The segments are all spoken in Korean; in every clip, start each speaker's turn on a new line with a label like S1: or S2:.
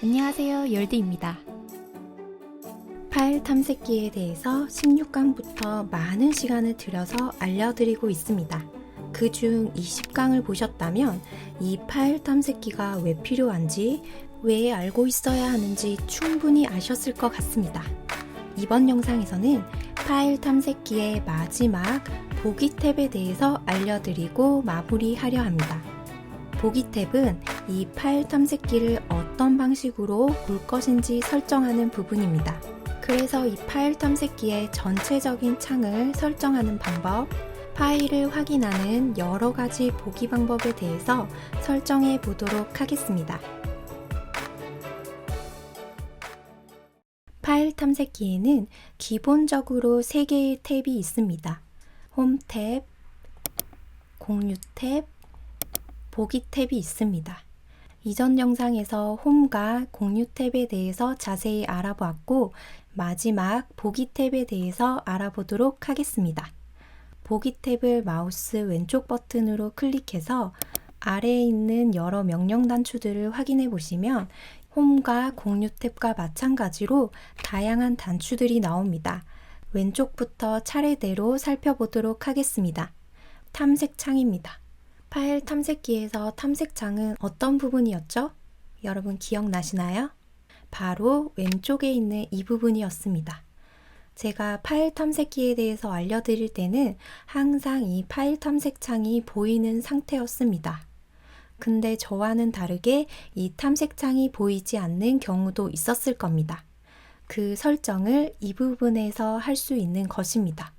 S1: 안녕하세요, 열디입니다. 파일 탐색기에 대해서 16강부터 많은 시간을 들여서 알려드리고 있습니다. 그중 20강을 보셨다면 이 파일 탐색기가 왜 필요한지, 왜 알고 있어야 하는지 충분히 아셨을 것 같습니다. 이번 영상에서는 파일 탐색기의 마지막 보기 탭에 대해서 알려드리고 마무리하려 합니다. 보기 탭은 이 파일 탐색기를 어떤 방식으로 볼 것인지 설정하는 부분입니다. 그래서 이 파일 탐색기의 전체적인 창을 설정하는 방법, 파일을 확인하는 여러 가지 보기 방법에 대해서 설정해 보도록 하겠습니다. 파일 탐색기에는 기본적으로 3개의 탭이 있습니다. 홈 탭, 공유 탭, 보기 탭이 있습니다. 이전 영상에서 홈과 공유 탭에 대해서 자세히 알아보았고, 마지막 보기 탭에 대해서 알아보도록 하겠습니다. 보기 탭을 마우스 왼쪽 버튼으로 클릭해서 아래에 있는 여러 명령 단추들을 확인해 보시면 홈과 공유 탭과 마찬가지로 다양한 단추들이 나옵니다. 왼쪽부터 차례대로 살펴보도록 하겠습니다. 탐색창입니다. 파일 탐색기에서 탐색창은 어떤 부분이었죠? 여러분 기억나시나요? 바로 왼쪽에 있는 이 부분이었습니다. 제가 파일 탐색기에 대해서 알려드릴 때는 항상 이 파일 탐색창이 보이는 상태였습니다. 근데 저와는 다르게 이 탐색창이 보이지 않는 경우도 있었을 겁니다. 그 설정을 이 부분에서 할 수 있는 것입니다.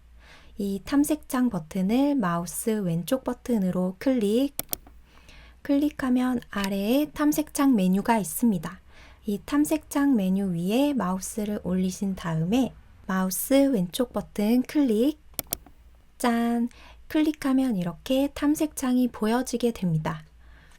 S1: 이 탐색창 버튼을 마우스 왼쪽 버튼으로 클릭하면 아래에 탐색창 메뉴가 있습니다. 이 탐색창 메뉴 위에 마우스를 올리신 다음에 마우스 왼쪽 버튼 클릭하면 이렇게 탐색창이 보여지게 됩니다.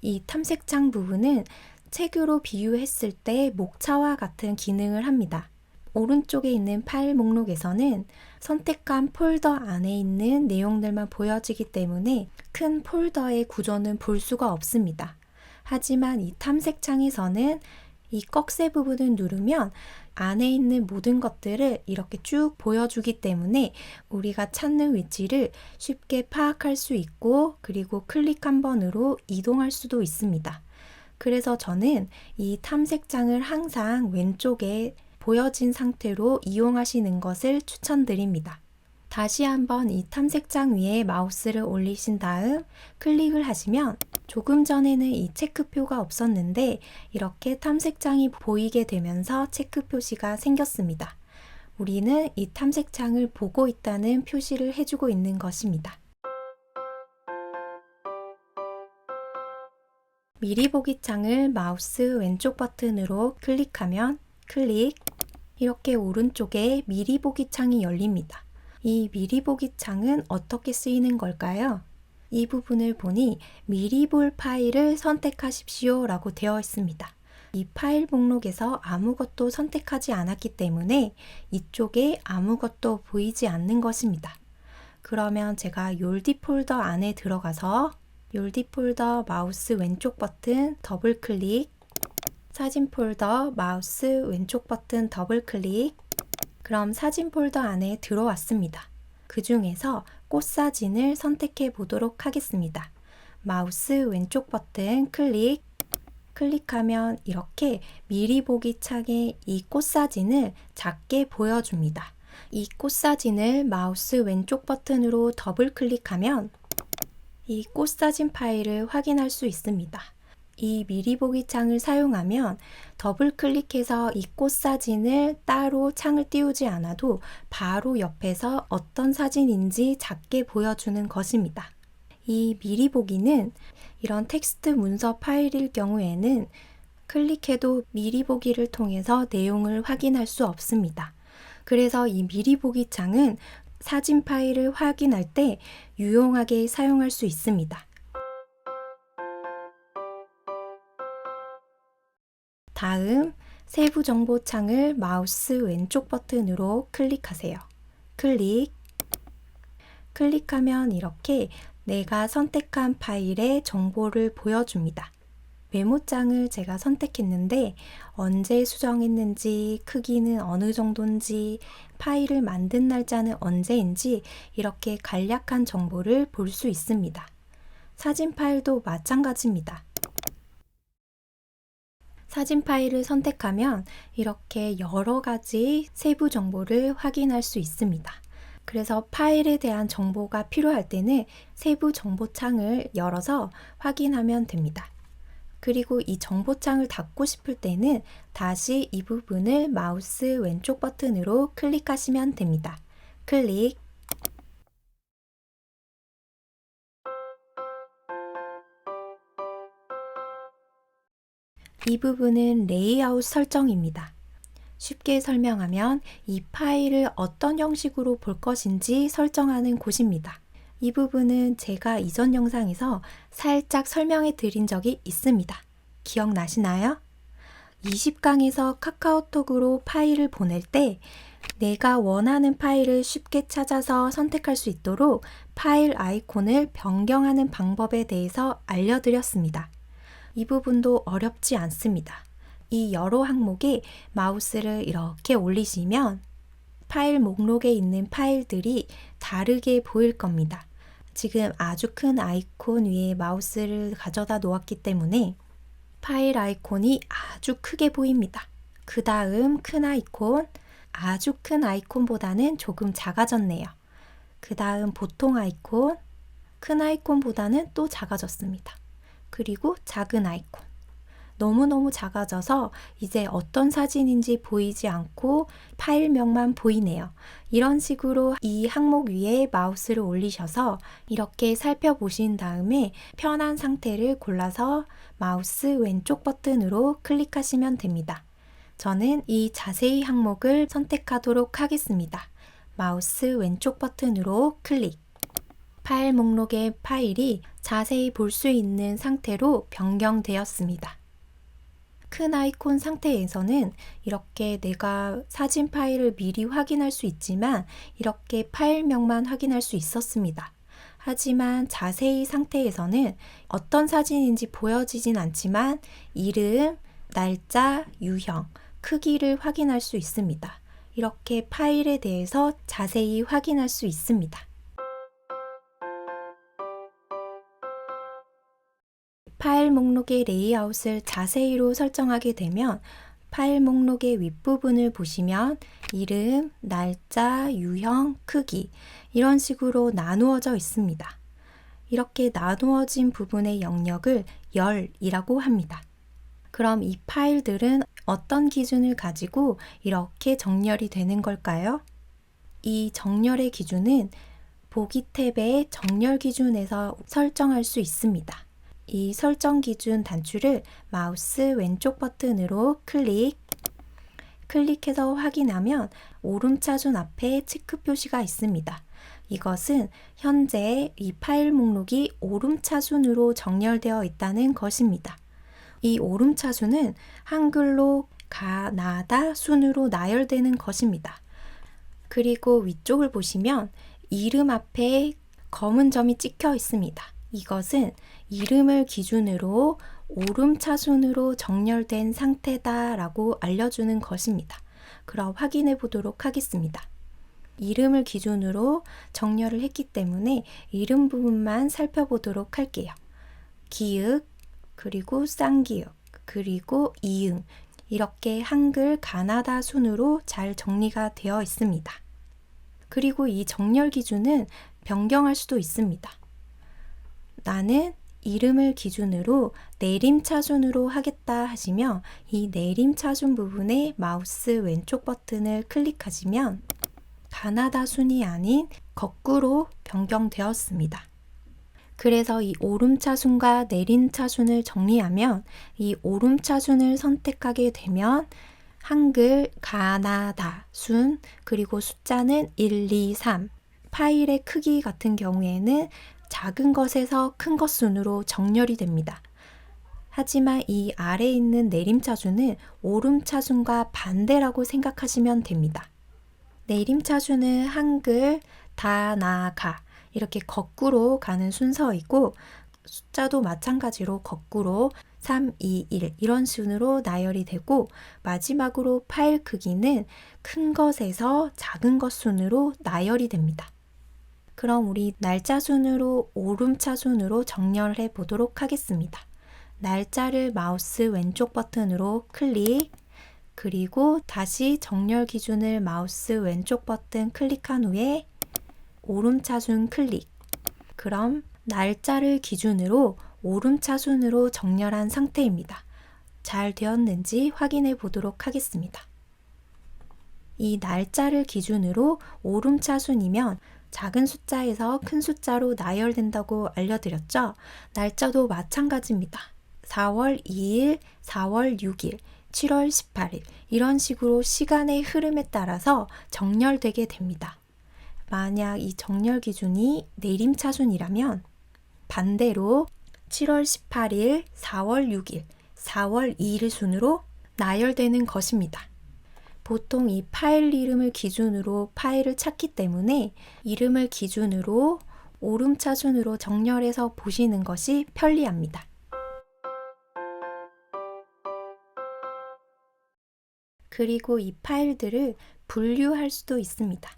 S1: 이 탐색창 부분은 책으로 비유했을 때 목차와 같은 기능을 합니다. 오른쪽에 있는 파일 목록에서는 선택한 폴더 안에 있는 내용들만 보여지기 때문에 큰 폴더의 구조는 볼 수가 없습니다. 하지만 이 탐색창에서는 이 꺽쇠 부분을 누르면 안에 있는 모든 것들을 이렇게 쭉 보여주기 때문에 우리가 찾는 위치를 쉽게 파악할 수 있고, 그리고 클릭 한 번으로 이동할 수도 있습니다. 그래서 저는 이 탐색창을 항상 왼쪽에 보여진 상태로 이용하시는 것을 추천드립니다. 다시 한번 이 탐색창 위에 마우스를 올리신 다음 클릭을 하시면 조금 전에는 이 체크표가 없었는데 이렇게 탐색창이 보이게 되면서 체크 표시가 생겼습니다. 우리는 이 탐색창을 보고 있다는 표시를 해주고 있는 것입니다. 미리 보기 창을 마우스 왼쪽 버튼으로 클릭하면 이렇게 오른쪽에 미리 보기 창이 열립니다. 이 미리 보기 창은 어떻게 쓰이는 걸까요? 이 부분을 보니 미리 볼 파일을 선택하십시오 라고 되어 있습니다. 이 파일 목록에서 아무것도 선택하지 않았기 때문에 이쪽에 아무것도 보이지 않는 것입니다. 그러면 제가 열디 폴더 안에 들어가서 열디 폴더 마우스 왼쪽 버튼 더블 클릭, 사진 폴더 마우스 왼쪽 버튼 더블 클릭, 그럼 사진 폴더 안에 들어왔습니다. 그 중에서 꽃사진을 선택해 보도록 하겠습니다. 마우스 왼쪽 버튼 클릭하면 이렇게 미리 보기 창에 이 꽃사진을 작게 보여줍니다. 이 꽃사진을 마우스 왼쪽 버튼으로 더블 클릭하면 이 꽃사진 파일을 확인할 수 있습니다. 이 미리 보기 창을 사용하면 더블 클릭해서 이 꽃사진을 따로 창을 띄우지 않아도 바로 옆에서 어떤 사진인지 작게 보여주는 것입니다. 이 미리 보기는 이런 텍스트 문서 파일일 경우에는 클릭해도 미리 보기를 통해서 내용을 확인할 수 없습니다. 그래서 이 미리 보기 창은 사진 파일을 확인할 때 유용하게 사용할 수 있습니다. 다음 세부 정보 창을 마우스 왼쪽 버튼으로 클릭하세요. 클릭하면 이렇게 내가 선택한 파일의 정보를 보여줍니다. 메모장을 제가 선택했는데 언제 수정했는지, 크기는 어느 정도인지, 파일을 만든 날짜는 언제인지 이렇게 간략한 정보를 볼 수 있습니다. 사진 파일도 마찬가지입니다. 사진 파일을 선택하면 이렇게 여러 가지 세부 정보를 확인할 수 있습니다. 그래서 파일에 대한 정보가 필요할 때는 세부 정보창을 열어서 확인하면 됩니다. 그리고 이 정보창을 닫고 싶을 때는 다시 이 부분을 마우스 왼쪽 버튼으로 클릭하시면 됩니다. 클릭. 이 부분은 레이아웃 설정입니다. 쉽게 설명하면 이 파일을 어떤 형식으로 볼 것인지 설정하는 곳입니다. 이 부분은 제가 이전 영상에서 살짝 설명해 드린 적이 있습니다. 기억나시나요? 20강에서 카카오톡으로 파일을 보낼 때 내가 원하는 파일을 쉽게 찾아서 선택할 수 있도록 파일 아이콘을 변경하는 방법에 대해서 알려드렸습니다. 이 부분도 어렵지 않습니다. 이 여러 항목에 마우스를 이렇게 올리시면 파일 목록에 있는 파일들이 다르게 보일 겁니다. 지금 아주 큰 아이콘 위에 마우스를 가져다 놓았기 때문에 파일 아이콘이 아주 크게 보입니다. 그 다음 큰 아이콘, 아주 큰 아이콘보다는 조금 작아졌네요. 그 다음 보통 아이콘, 큰 아이콘보다는 또 작아졌습니다. 그리고 작은 아이콘. 너무너무 작아져서 이제 어떤 사진인지 보이지 않고 파일명만 보이네요. 이런 식으로 이 항목 위에 마우스를 올리셔서 이렇게 살펴보신 다음에 편한 상태를 골라서 마우스 왼쪽 버튼으로 클릭하시면 됩니다. 저는 이 자세히 항목을 선택하도록 하겠습니다. 마우스 왼쪽 버튼으로 클릭. 파일 목록의 파일이 자세히 볼 수 있는 상태로 변경되었습니다. 큰 아이콘 상태에서는 이렇게 내가 사진 파일을 미리 확인할 수 있지만 이렇게 파일명만 확인할 수 있었습니다. 하지만 자세히 상태에서는 어떤 사진인지 보여지진 않지만 이름, 날짜, 유형, 크기를 확인할 수 있습니다. 이렇게 파일에 대해서 자세히 확인할 수 있습니다. 파일 목록의 레이아웃을 자세히로 설정하게 되면 파일 목록의 윗부분을 보시면 이름, 날짜, 유형, 크기 이런 식으로 나누어져 있습니다. 이렇게 나누어진 부분의 영역을 열이라고 합니다. 그럼 이 파일들은 어떤 기준을 가지고 이렇게 정렬이 되는 걸까요? 이 정렬의 기준은 보기 탭의 정렬 기준에서 설정할 수 있습니다. 이 설정 기준 단추를 마우스 왼쪽 버튼으로 클릭해서 확인하면 오름차순 앞에 체크 표시가 있습니다. 이것은 현재 이 파일 목록이 오름차순으로 정렬되어 있다는 것입니다. 이 오름차순은 한글로 가나다 순으로 나열되는 것입니다. 그리고 위쪽을 보시면 이름 앞에 검은 점이 찍혀 있습니다. 이것은 이름을 기준으로 오름차순으로 정렬된 상태다라고 알려주는 것입니다. 그럼 확인해 보도록 하겠습니다. 이름을 기준으로 정렬을 했기 때문에 이름 부분만 살펴보도록 할게요. 기역, 그리고 쌍기역, 그리고 이응 이렇게 한글 가나다 순으로 잘 정리가 되어 있습니다. 그리고 이 정렬 기준은 변경할 수도 있습니다. 나는 이름을 기준으로 내림차순으로 하겠다 하시면 이 내림차순 부분에 마우스 왼쪽 버튼을 클릭하시면 가나다 순이 아닌 거꾸로 변경되었습니다. 그래서 이 오름차순과 내림차순을 정리하면 이 오름차순을 선택하게 되면 한글 가나다 순 그리고 숫자는 1, 2, 3 파일의 크기 같은 경우에는 작은 것에서 큰 것 순으로 정렬이 됩니다. 하지만 이 아래에 있는 내림차순은 오름차순과 반대라고 생각하시면 됩니다. 내림차순은 한글 다, 나, 가 이렇게 거꾸로 가는 순서이고 숫자도 마찬가지로 거꾸로 3, 2, 1 이런 순으로 나열이 되고 마지막으로 파일 크기는 큰 것에서 작은 것 순으로 나열이 됩니다. 그럼 우리 날짜 순으로 오름차 순으로 정렬해 보도록 하겠습니다. 날짜를 마우스 왼쪽 버튼으로 클릭, 그리고 다시 정렬 기준을 마우스 왼쪽 버튼 클릭한 후에 오름차순 클릭. 그럼 날짜를 기준으로 오름차순으로 정렬한 상태입니다. 잘 되었는지 확인해 보도록 하겠습니다. 이 날짜를 기준으로 오름차순이면 작은 숫자에서 큰 숫자로 나열된다고 알려드렸죠? 날짜도 마찬가지입니다. 4월 2일, 4월 6일, 7월 18일 이런 식으로 시간의 흐름에 따라서 정렬되게 됩니다. 만약 이 정렬 기준이 내림차순이라면 반대로 7월 18일, 4월 6일, 4월 2일 순으로 나열되는 것입니다. 보통 이 파일 이름을 기준으로 파일을 찾기 때문에 이름을 기준으로 오름차순으로 정렬해서 보시는 것이 편리합니다. 그리고 이 파일들을 분류할 수도 있습니다.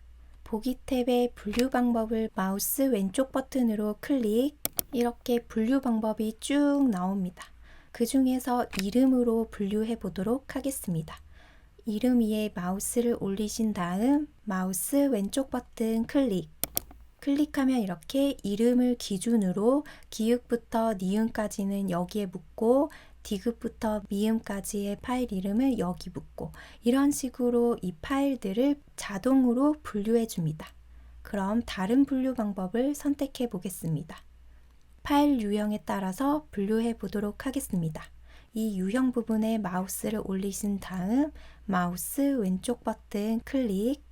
S1: 보기 탭의 분류 방법을 마우스 왼쪽 버튼으로 클릭, 이렇게 분류 방법이 쭉 나옵니다. 그 중에서 이름으로 분류해 보도록 하겠습니다. 이름 위에 마우스를 올리신 다음 마우스 왼쪽 버튼 클릭, 클릭하면 이렇게 이름을 기준으로 기읍부터 니은까지는 여기에 묻고 디귿부터 미음까지의 파일 이름을 여기 묻고 이런 식으로 이 파일들을 자동으로 분류해 줍니다. 그럼 다른 분류 방법을 선택해 보겠습니다. 파일 유형에 따라서 분류해 보도록 하겠습니다. 이 유형 부분에 마우스를 올리신 다음 마우스 왼쪽 버튼 클릭,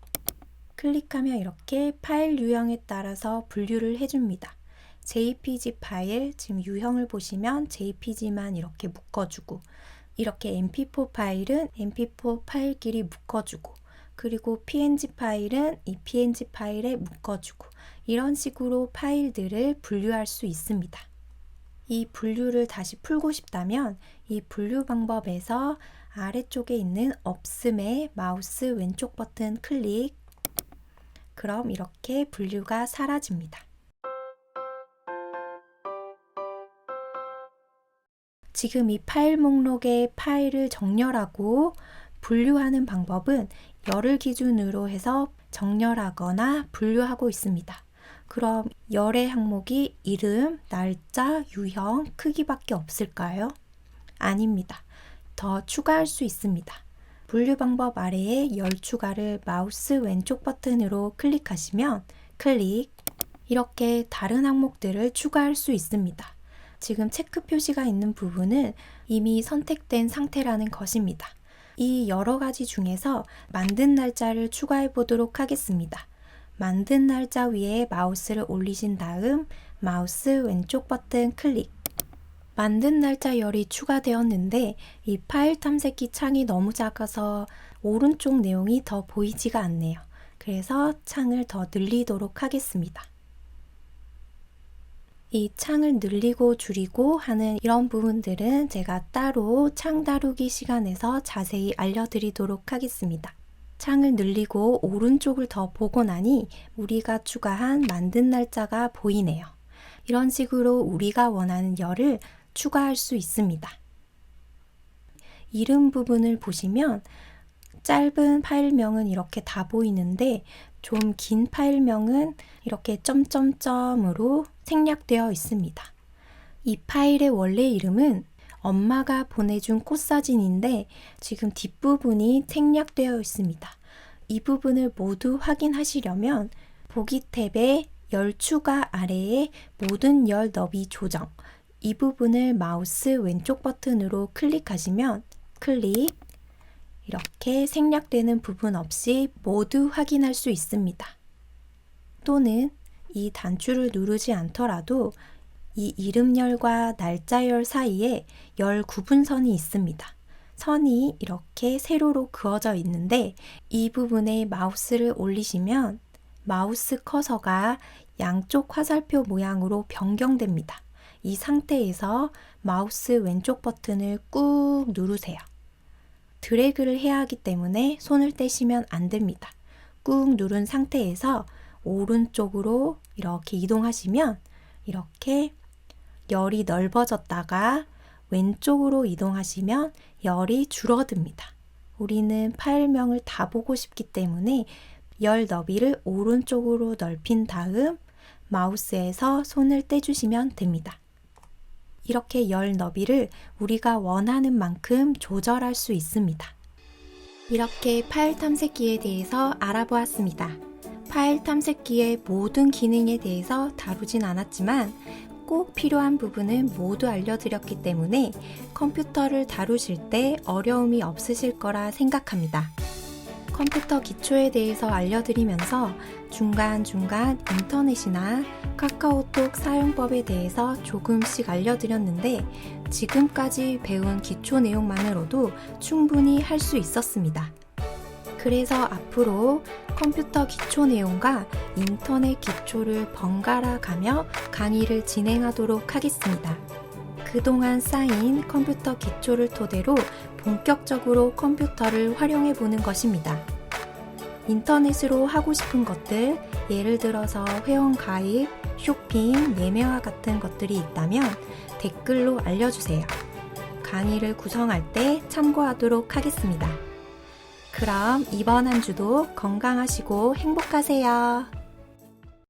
S1: 클릭하면 이렇게 파일 유형에 따라서 분류를 해줍니다. JPG 파일, 지금 유형을 보시면 JPG만 이렇게 묶어주고, 이렇게 MP4 파일은 MP4 파일끼리 묶어주고, 그리고 PNG 파일은 이 PNG 파일에 묶어주고, 이런 식으로 파일들을 분류할 수 있습니다. 이 분류를 다시 풀고 싶다면 이 분류 방법에서 아래쪽에 있는 없음에 마우스 왼쪽 버튼 클릭, 그럼 이렇게 분류가 사라집니다. 지금 이 파일 목록에 파일을 정렬하고 분류하는 방법은 열을 기준으로 해서 정렬하거나 분류하고 있습니다. 그럼 열의 항목이 이름, 날짜, 유형, 크기밖에 없을까요? 아닙니다. 더 추가할 수 있습니다. 분류 방법 아래에 열 추가를 마우스 왼쪽 버튼으로 클릭하시면 클릭, 이렇게 다른 항목들을 추가할 수 있습니다. 지금 체크 표시가 있는 부분은 이미 선택된 상태라는 것입니다. 이 여러 가지 중에서 만든 날짜를 추가해 보도록 하겠습니다. 만든 날짜 위에 마우스를 올리신 다음 마우스 왼쪽 버튼 클릭. 만든 날짜 열이 추가되었는데 이 파일 탐색기 창이 너무 작아서 오른쪽 내용이 더 보이지가 않네요. 그래서 창을 더 늘리도록 하겠습니다. 이 창을 늘리고 줄이고 하는 이런 부분들은 제가 따로 창 다루기 시간에서 자세히 알려드리도록 하겠습니다. 창을 늘리고 오른쪽을 더 보고 나니 우리가 추가한 만든 날짜가 보이네요. 이런 식으로 우리가 원하는 열을 추가할 수 있습니다. 이름 부분을 보시면 짧은 파일명은 이렇게 다 보이는데 좀 긴 파일명은 이렇게 점점점으로 생략되어 있습니다. 이 파일의 원래 이름은 엄마가 보내준 꽃사진인데 지금 뒷부분이 생략되어 있습니다. 이 부분을 모두 확인하시려면 보기 탭의 열 추가 아래에 모든 열 너비 조정, 이 부분을 마우스 왼쪽 버튼으로 클릭하시면 클릭, 이렇게 생략되는 부분 없이 모두 확인할 수 있습니다. 또는 이 단추를 누르지 않더라도 이 이름열과 날짜열 사이에 열 구분선이 있습니다. 선이 이렇게 세로로 그어져 있는데 이 부분에 마우스를 올리시면 마우스 커서가 양쪽 화살표 모양으로 변경됩니다. 이 상태에서 마우스 왼쪽 버튼을 꾹 누르세요. 드래그를 해야 하기 때문에 손을 떼시면 안 됩니다. 꾹 누른 상태에서 오른쪽으로 이렇게 이동하시면 이렇게 열이 넓어졌다가 왼쪽으로 이동하시면 열이 줄어듭니다. 우리는 파일명을 다 보고 싶기 때문에 열 너비를 오른쪽으로 넓힌 다음 마우스에서 손을 떼주시면 됩니다. 이렇게 열 너비를 우리가 원하는 만큼 조절할 수 있습니다. 이렇게 파일 탐색기에 대해서 알아보았습니다. 파일 탐색기의 모든 기능에 대해서 다루진 않았지만 꼭 필요한 부분은 모두 알려드렸기 때문에 컴퓨터를 다루실 때 어려움이 없으실 거라 생각합니다. 컴퓨터 기초에 대해서 알려드리면서 중간중간 인터넷이나 카카오톡 사용법에 대해서 조금씩 알려드렸는데 지금까지 배운 기초 내용만으로도 충분히 할 수 있었습니다. 그래서 앞으로 컴퓨터 기초 내용과 인터넷 기초를 번갈아 가며 강의를 진행하도록 하겠습니다. 그동안 쌓인 컴퓨터 기초를 토대로 본격적으로 컴퓨터를 활용해 보는 것입니다. 인터넷으로 하고 싶은 것들, 예를 들어서 회원 가입, 쇼핑, 예매와 같은 것들이 있다면 댓글로 알려주세요. 강의를 구성할 때 참고하도록 하겠습니다. 그럼 이번 한 주도 건강하시고 행복하세요.